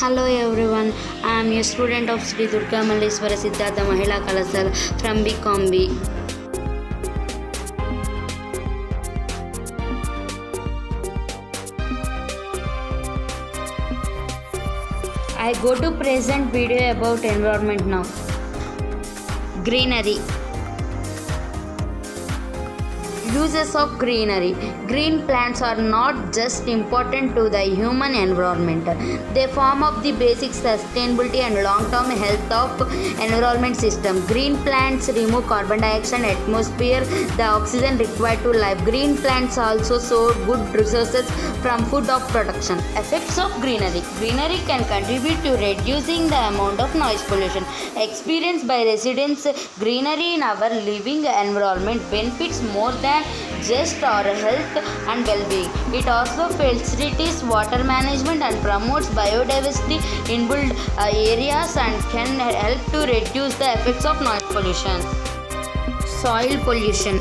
Hello everyone, I am a student of Sri Durga Malleswara Siddhartha Mahila Kalasala from BCom B. I go to present video about environment now. Greenery. Uses of greenery. Green plants are not just important to the human environment. They form of the basic sustainability and long-term health of environment system. Green plants remove carbon dioxide atmosphere, the oxygen required to life. Green plants also source good resources from food of production. Effects of greenery. Greenery can contribute to reducing the amount of noise pollution experienced by residents. Greenery in our living environment benefits more than just our health and well-being. It also facilitates water management and promotes biodiversity in built areas and can help to reduce the effects of noise pollution. Soil pollution.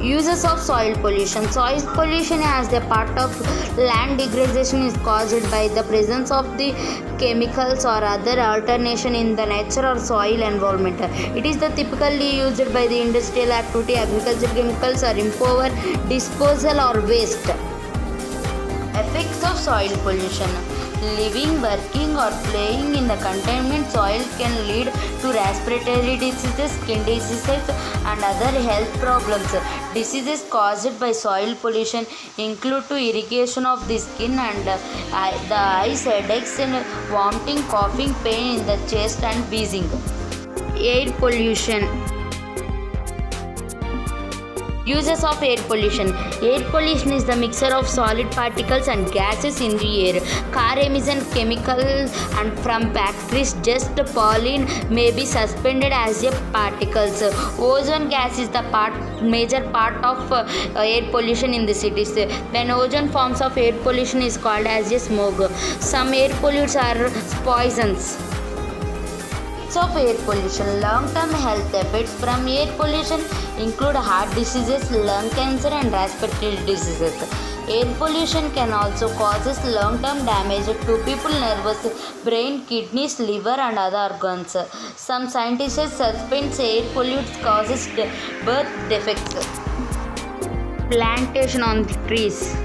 Uses of soil pollution. Soil pollution as a part of land degradation is caused by the presence of the chemicals or other alternation in the nature or soil environment. It is the typically used by the industrial activity, agricultural chemicals or improper disposal or waste. Effects of soil pollution. Living, working or playing in the contaminated soil can lead to respiratory diseases, skin diseases and other health problems. Diseases caused by soil pollution include to irrigation of the skin and the eyes, headaches and vomiting, coughing, pain in the chest and wheezing. Air pollution. Uses of air pollution. Air pollution is the mixture of solid particles and gases in the air. Car emission chemicals and from factories just pollen may be suspended as a particles. Ozone gas is the major part of air pollution in the cities. When ozone forms of air pollution is called as a smog. Some air pollutants are poisons. Of air pollution. Long-term health effects from air pollution include heart diseases, lung cancer and respiratory diseases. Air pollution can also cause long-term damage to people's nervous, brain, kidneys, liver and other organs. Some scientists suspect air pollutants causes birth defects. Plantation on trees.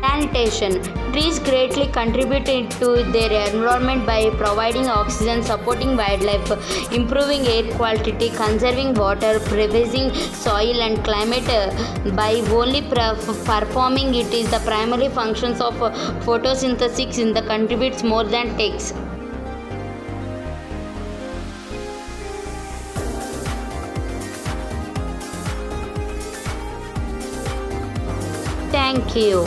Plantation. Trees greatly contribute to their environment by providing oxygen, supporting wildlife, improving air quality, conserving water, preserving soil and climate. By only performing it is the primary functions of photosynthesis in the contributes more than takes. Thank you.